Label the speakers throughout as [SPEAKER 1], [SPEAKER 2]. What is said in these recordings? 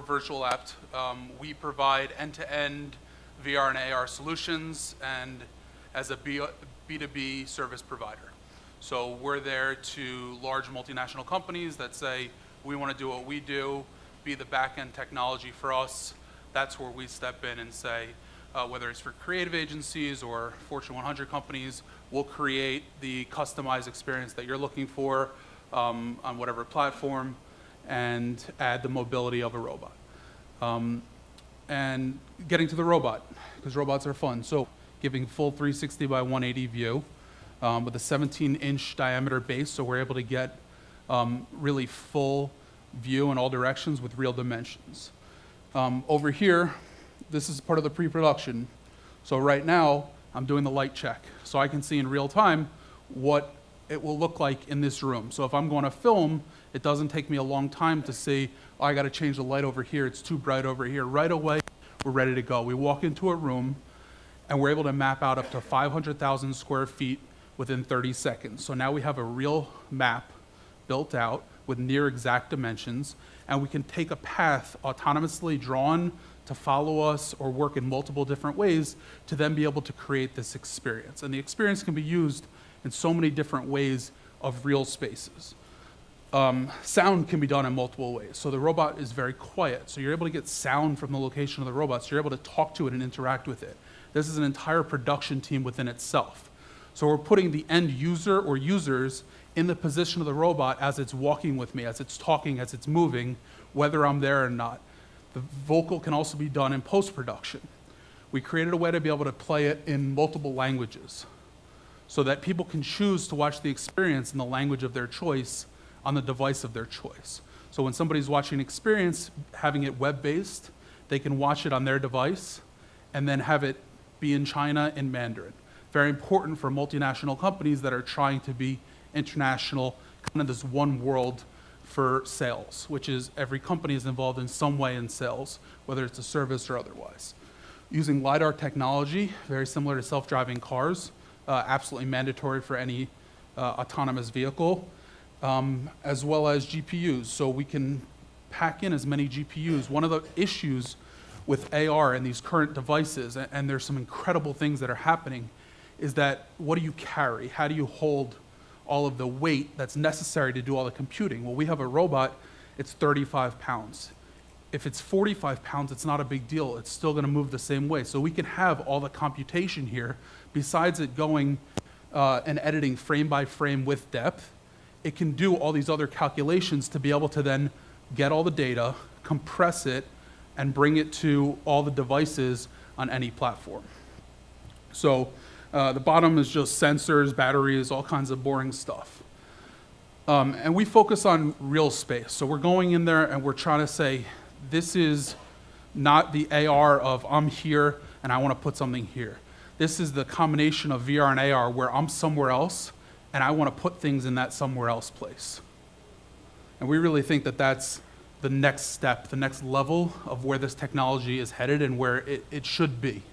[SPEAKER 1] VirtualApt. We provide end-to-end VR and AR solutions and as a B2B service provider. So we're there to large multinational companies that say, we want to do what we do, be the back-end technology for us. That's where we step in and say, whether it's for creative agencies or Fortune 100 companies, we'll create the customized experience that you're looking for on whatever platform and add the mobility of a robot. And getting to the robot, because robots are fun. So giving full 360 by 180 view with a 17-inch diameter base, so we're able to get really full view in all directions with real dimensions. Over here, this is part of the pre-production. So right now, I'm doing the light check. So I can see in real time what it will look like in this room. So if I'm going to film, it doesn't take me a long time to see, oh, I got to change the light over here, it's too bright over here. Right away, we're ready to go. We walk into a room, and we're able to map out up to 500,000 square feet within 30 seconds. So now we have a real map built out with near exact dimensions, and we can take a path autonomously drawn to follow us or work in multiple different ways to then be able to create this experience. And the experience can be used in so many different ways of real spaces. Sound can be done in multiple ways. So the robot is very quiet, so you're able to get sound from the location of the robot, so you're able to talk to it and interact with it. This is an entire production team within itself. So we're putting the end user or users in the position of the robot as it's walking with me, as it's talking, as it's moving, whether I'm there or not. The vocal can also be done in post-production. We created a way to be able to play it in multiple languages so that people can choose to watch the experience in the language of their choice on the device of their choice. So when somebody's watching an experience, having it web-based, they can watch it on their device and then have it be in China in Mandarin. Very important for multinational companies that are trying to be international, kind of this one world for sales, which is every company is involved in some way in sales, whether it's a service or otherwise. Using LiDAR technology, very similar to self-driving cars, absolutely mandatory for any autonomous vehicle, as well as GPUs. So we can pack in as many GPUs. One of the issues with AR and these current devices, and there's some incredible things that are happening, is that what do you carry? How do you hold all of the weight that's necessary to do all the computing? Well, we have a robot, it's 35 pounds. If it's 45 pounds, it's not a big deal. It's still gonna move the same way. So we can have all the computation here, besides it going and editing frame by frame with depth, it can do all these other calculations to be able to then get all the data, compress it, and bring it to all the devices on any platform. So the bottom is just sensors, batteries, all kinds of boring stuff. And we focus on real space. So we're going in there and we're trying to say, this is not the AR of I'm here and I want to put something here. This is the combination of VR and AR where I'm somewhere else and I want to put things in that somewhere else place. And we really think that that's the next step, the next level of where this technology is headed and where it should be.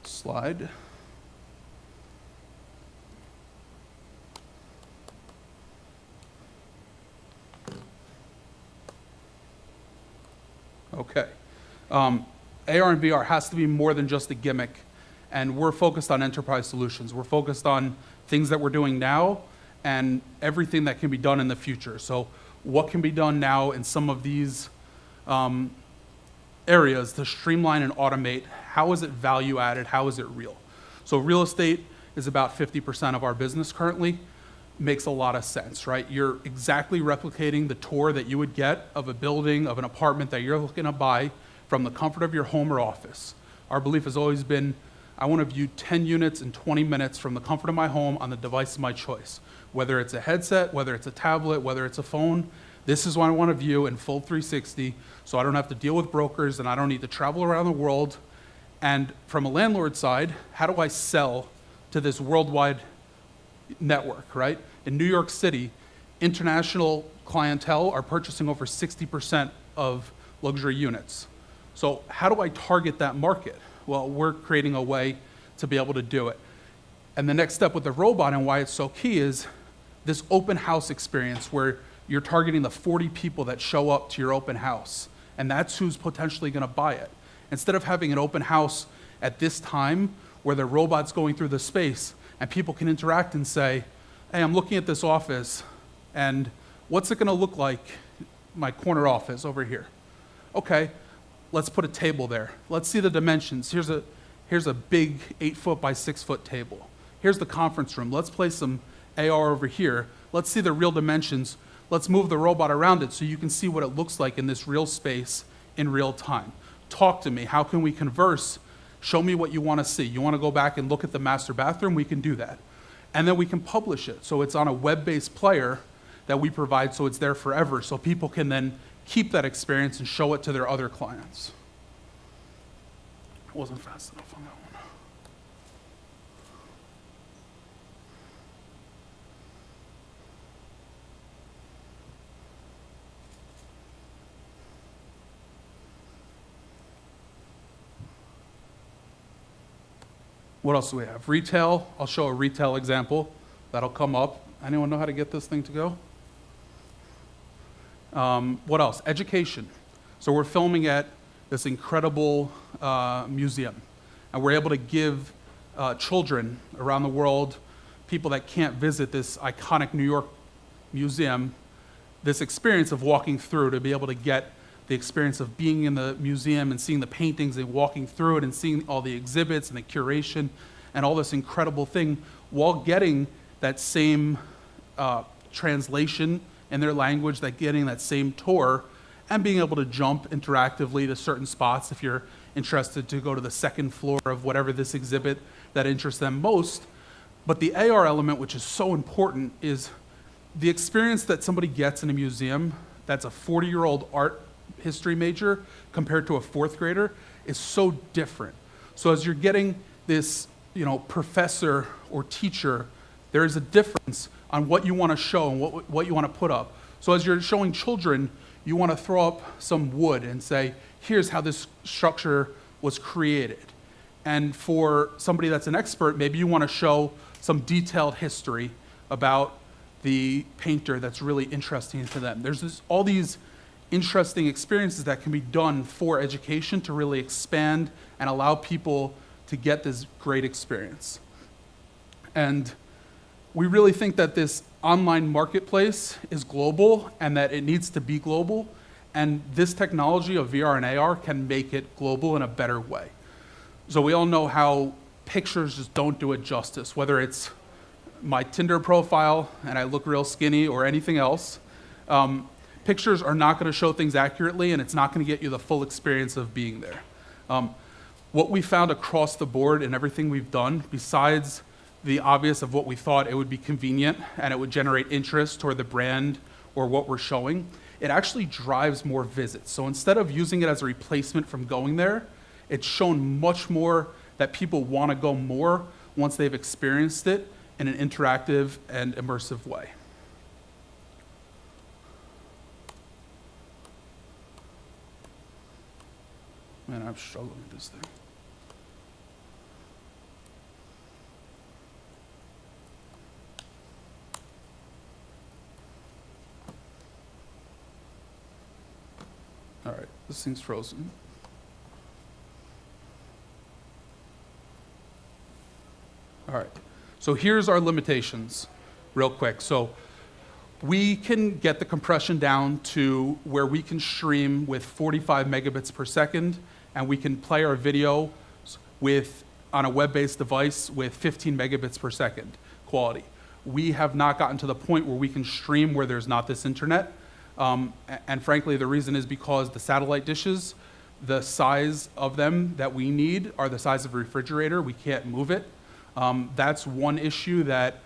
[SPEAKER 1] Slide. Okay. AR and VR has to be more than just a gimmick, and we're focused on enterprise solutions. We're focused on things that we're doing now and everything that can be done in the future. So what can be done now in some of these areas to streamline and automate? How is it value added? How is it real? So real estate is about 50% of our business currently. Makes a lot of sense, right? You're exactly replicating the tour that you would get of a building, of an apartment that you're looking to buy from the comfort of your home or office. Our belief has always been, I want to view 10 units in 20 minutes from the comfort of my home on the device of my choice. Whether it's a headset, whether it's a tablet, whether it's a phone, this is what I want to view in full 360, so I don't have to deal with brokers and I don't need to travel around the world. And from a landlord side, how do I sell to this worldwide network, right? In New York City, international clientele are purchasing over 60% of luxury units. So how do I target that market? Well, we're creating a way to be able to do it. And the next step with the robot and why it's so key is this open house experience where you're targeting the 40 people that show up to your open house, and that's who's potentially going to buy it. Instead of having an open house at this time where the robot's going through the space and people can interact and say, hey, I'm looking at this office, and what's it going to look like, my corner office over here? Okay, let's put a table there. Let's see the dimensions. Here's a big 8-foot by 6-foot table. Here's the conference room. Let's place some AR over here. Let's see the real dimensions. Let's move the robot around it so you can see what it looks like in this real space in real time. Talk to me. How can we converse? Show me what you want to see. You want to go back and look at the master bathroom? We can do that. And then we can publish it. So it's on a web-based player that we provide, so it's there forever, so people can then keep that experience and show it to their other clients. I wasn't fast enough on that one. What else do we have? Retail. I'll show a retail example. That'll come up. Anyone know how to get this thing to go? What else? Education. So we're filming at this incredible museum, and we're able to give children around the world, people that can't visit this iconic New York museum, this experience of walking through, to be able to get the experience of being in the museum and seeing the paintings and walking through it and seeing all the exhibits and the curation and all this incredible thing, while getting that same translation in their language, that getting that same tour, and being able to jump interactively to certain spots if you're interested to go to the second floor of whatever this exhibit that interests them most. But the AR element, which is so important, is the experience that somebody gets in a museum that's a 40-year-old art history major compared to a 4th grader is so different. So as you're getting this, professor or teacher, there is a difference on what you want to show and what you want to put up. So as you're showing children, you want to throw up some wood and say, here's how this structure was created. And for somebody that's an expert, maybe you want to show some detailed history about the painter that's really interesting to them. There's all these interesting experiences that can be done for education to really expand and allow people to get this great experience. And we really think that this online marketplace is global and that it needs to be global, and this technology of VR and AR can make it global in a better way. So we all know how pictures just don't do it justice, whether it's my Tinder profile and I look real skinny or anything else. Pictures are not going to show things accurately, and it's not going to get you the full experience of being there. What we found across the board in everything we've done, besides the obvious of what we thought it would be convenient and it would generate interest toward the brand or what we're showing, it actually drives more visits. So instead of using it as a replacement from going there, it's shown much more that people want to go more once they've experienced it in an interactive and immersive way. Man, I'm struggling with this thing. All right, this thing's frozen. All right, so here's our limitations real quick. So we can get the compression down to where we can stream with 45 megabits per second, and we can play our video on a web-based device with 15 megabits per second quality. We have not gotten to the point where we can stream where there's not this internet. And frankly, the reason is because the satellite dishes, the size of them that we need are the size of a refrigerator. We can't move it. That's one issue that,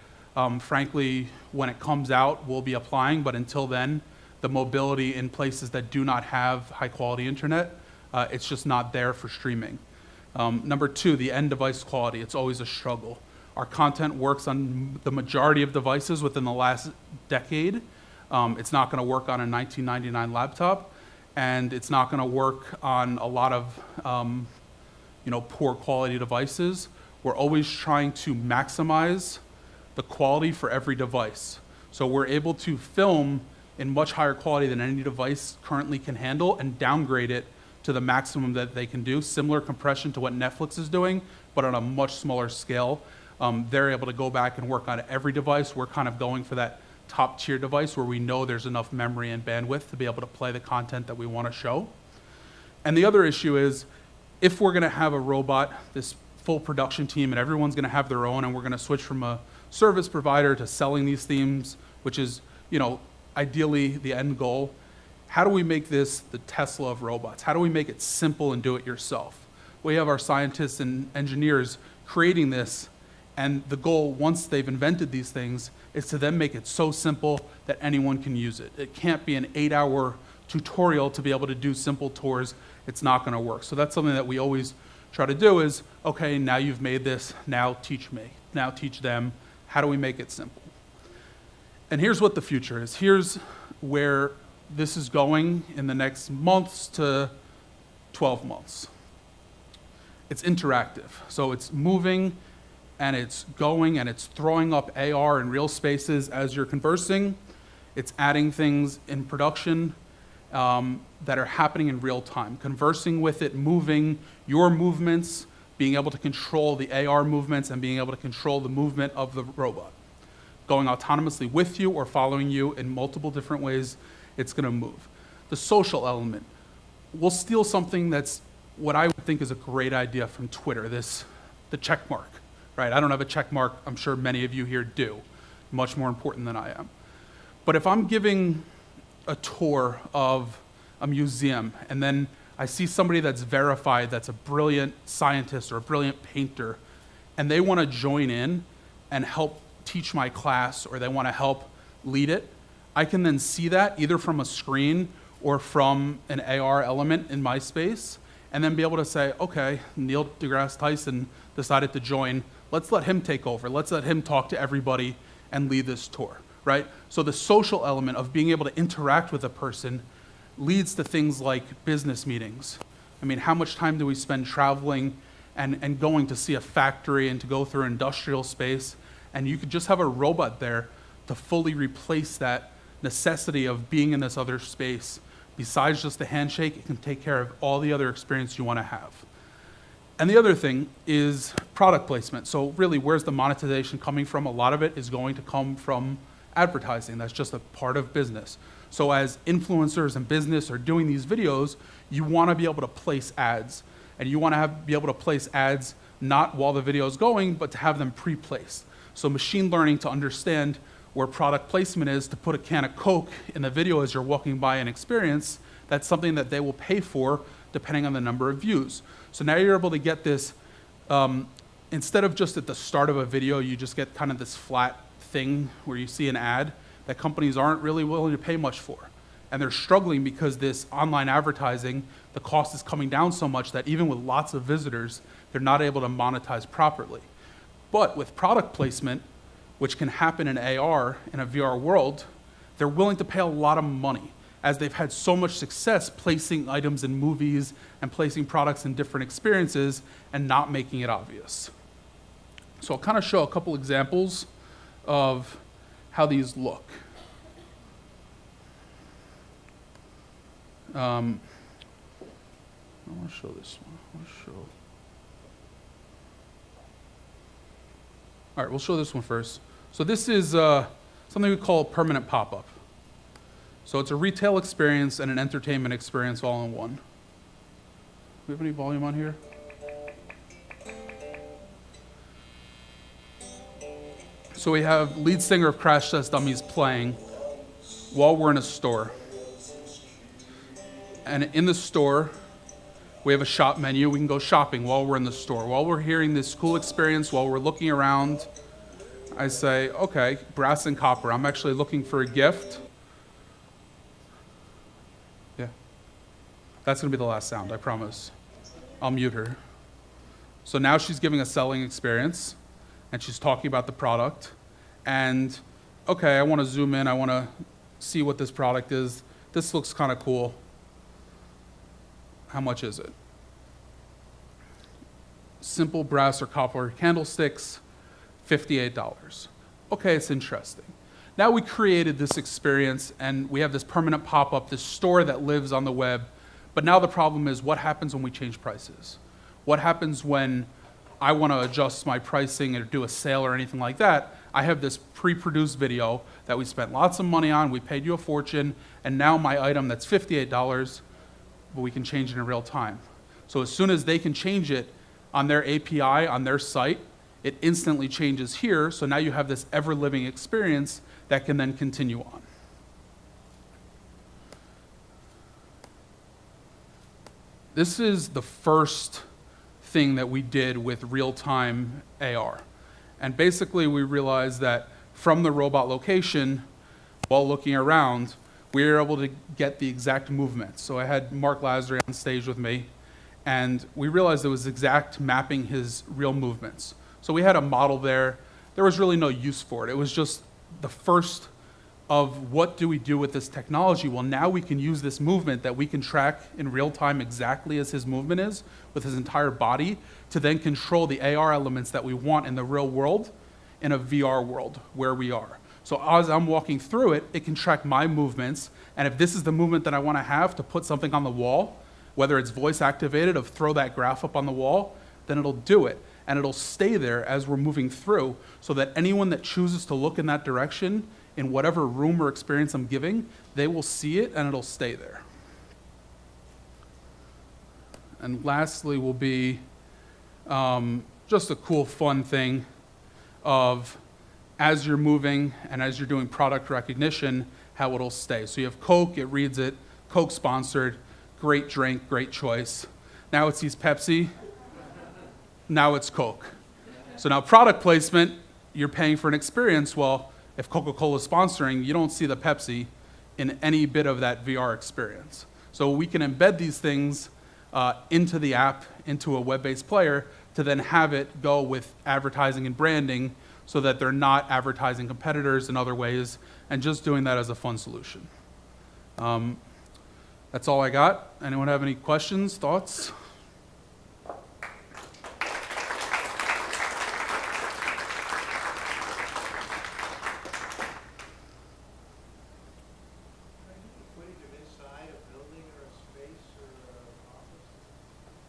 [SPEAKER 1] frankly, when it comes out, we'll be applying. But until then, the mobility in places that do not have high-quality internet, it's just not there for streaming. Number two, the end device quality. It's always a struggle. Our content works on the majority of devices within the last decade. It's not going to work on a 1999 laptop, and it's not going to work on a lot of poor quality devices. We're always trying to maximize the quality for every device. So we're able to film in much higher quality than any device currently can handle and downgrade it to the maximum that they can do. Similar compression to what Netflix is doing, but on a much smaller scale. They're able to go back and work on every device. We're kind of going for that top tier device where we know there's enough memory and bandwidth to be able to play the content that we want to show. And the other issue is, if we're going to have a robot, this full production team, and everyone's going to have their own, and we're going to switch from a service provider to selling these themes, which is, ideally the end goal. How do we make this the Tesla of robots? How do we make it simple and do it yourself? We have our scientists and engineers creating this, and the goal, once they've invented these things, is to then make it so simple that anyone can use it. It can't be an 8-hour tutorial to be able to do simple tours. It's not going to work. So that's something that we always try to do is, okay, now you've made this, now teach me, now teach them. How do we make it simple? And here's what the future is. Here's where this is going in the next months to 12 months. It's interactive. So it's moving and it's going and it's throwing up AR in real spaces as you're conversing. It's adding things in production that are happening in real time. Conversing with it, moving, your movements, being able to control the AR movements and being able to control the movement of the robot. Going autonomously with you or following you in multiple different ways, it's going to move. The social element. We'll steal something that's what I would think is a great idea from Twitter, the check mark, right? I don't have a check mark. I'm sure many of you here do. Much more important than I am. But if I'm giving a tour of a museum and then I see somebody that's verified, that's a brilliant scientist or a brilliant painter, and they want to join in and help teach my class, or they want to help lead it, I can then see that either from a screen or from an AR element in my space, and then be able to say, okay, Neil deGrasse Tyson decided to join. Let's let him take over. Let's let him talk to everybody and lead this tour, right? So the social element of being able to interact with a person leads to things like business meetings. I mean, how much time do we spend traveling and going to see a factory and to go through industrial space? And you could just have a robot there to fully replace that necessity of being in this other space. Besides just the handshake, it can take care of all the other experience you want to have. And the other thing is product placement. So really, where's the monetization coming from? A lot of it is going to come from advertising. That's just a part of business. So as influencers and business are doing these videos, you want to be able to place ads. And you want to be able to place ads not while the video is going, but to have them pre-placed. So machine learning to understand where product placement is, to put a can of Coke in the video as you're walking by an experience, that's something that they will pay for depending on the number of views. So now you're able to get this, instead of just at the start of a video, you just get kind of this flat thing where you see an ad that companies aren't really willing to pay much for. And they're struggling because this online advertising, the cost is coming down so much that even with lots of visitors, they're not able to monetize properly. But with product placement, which can happen in AR, in a VR world, they're willing to pay a lot of money, as they've had so much success placing items in movies and placing products in different experiences and not making it obvious. So I'll kind of show a couple examples of how these look. I want to show this one. All right, we'll show this one first. So this is something we call a permanent pop-up. So it's a retail experience and an entertainment experience all in one. Do we have any volume on here? So we have lead singer of Crash Test Dummies playing while we're in a store. And in the store, we have a shop menu. We can go shopping while we're in the store. While we're hearing this cool experience, while we're looking around, I say, okay, brass and copper. I'm actually looking for a gift. Yeah. That's going to be the last sound, I promise. I'll mute her. So now she's giving a selling experience, and she's talking about the product. And, okay, I want to zoom in. I want to see what this product is. This looks kind of cool. How much is it? Simple brass or copper candlesticks, $58. Okay, it's interesting. now we created this experience, and we have this permanent pop-up, this store that lives on the web. But now the problem is, what happens when we change prices? What happens when I want to adjust my pricing or do a sale or anything like that? I have this pre-produced video that we spent lots of money on, we paid you a fortune, and now my item that's $58, but we can change it in real time. So as soon as they can change it on their API, on their site, it instantly changes here, so now you have this ever-living experience that can then continue on. This is the first thing that we did with real-time AR. And basically we realized that from the robot location, while looking around, we were able to get the exact movement. So I had Mark Lazary on stage with me, and we realized it was exact mapping his real movements. So we had a model there. There was really no use for it. It was just the first of what do we do with this technology? Well, now we can use this movement that we can track in real time exactly as his movement is with his entire body to then control the AR elements that we want in the real world in a VR world where we are. So as I'm walking through it, it can track my movements, and if this is the movement that I want to have to put something on the wall, whether it's voice activated of throw that graph up on the wall, then it'll do it. And it'll stay there as we're moving through so that anyone that chooses to look in that direction in whatever room or experience I'm giving, they will see it and it'll stay there. And lastly will be just a cool, fun thing of as you're moving and as you're doing product recognition, how it'll stay. So you have Coke, it reads it, Coke sponsored, great drink, great choice. Now it sees Pepsi, now it's Coke. So now product placement, you're paying for an experience. Well, if Coca-Cola is sponsoring, you don't see the Pepsi in any bit of that VR experience. So we can embed these things into the app, into a web-based player, to then have it go with advertising and branding so that they're not advertising competitors in other ways and just doing that as a fun solution. That's all I got. Anyone have any questions, thoughts?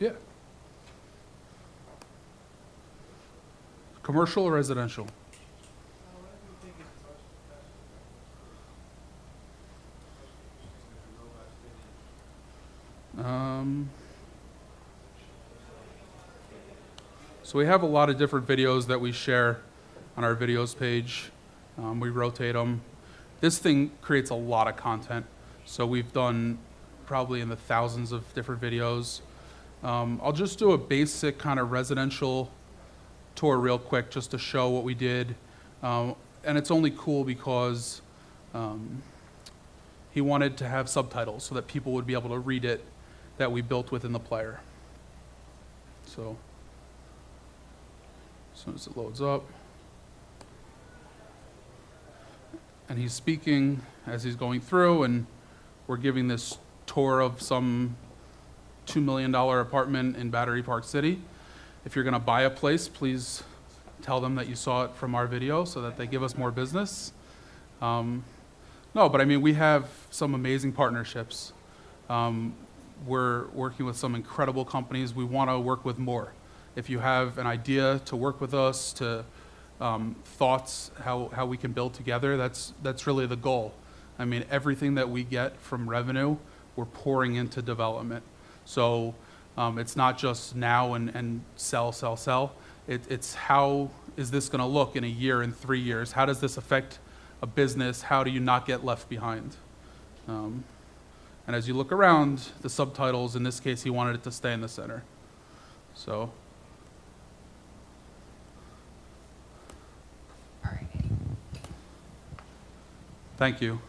[SPEAKER 1] Yeah. Commercial or residential? So we have a lot of different videos that we share on our videos page. We rotate them. This thing creates a lot of content. So we've done probably in the thousands of different videos. I'll just do a basic kind of residential tour real quick just to show what we did. And it's only cool because he wanted to have subtitles so that people would be able to read it that we built within the player. So as soon as it loads up. And he's speaking as he's going through, and we're giving this tour of some $2 million apartment in Battery Park City. If you're going to buy a place, please tell them that you saw it from our video so that they give us more business. No, but I mean, we have some amazing partnerships. We're working with some incredible companies. We want to work with more. If you have an idea to work with us, to thoughts how we can build together, that's really the goal. I mean, everything that we get from revenue, we're pouring into development. So it's not just now and sell. It's how is this going to look in a year, in 3 years? How does this affect a business? How do you not get left behind? And as you look around, the subtitles, in this case, he wanted it to stay in the center. So. Thank you.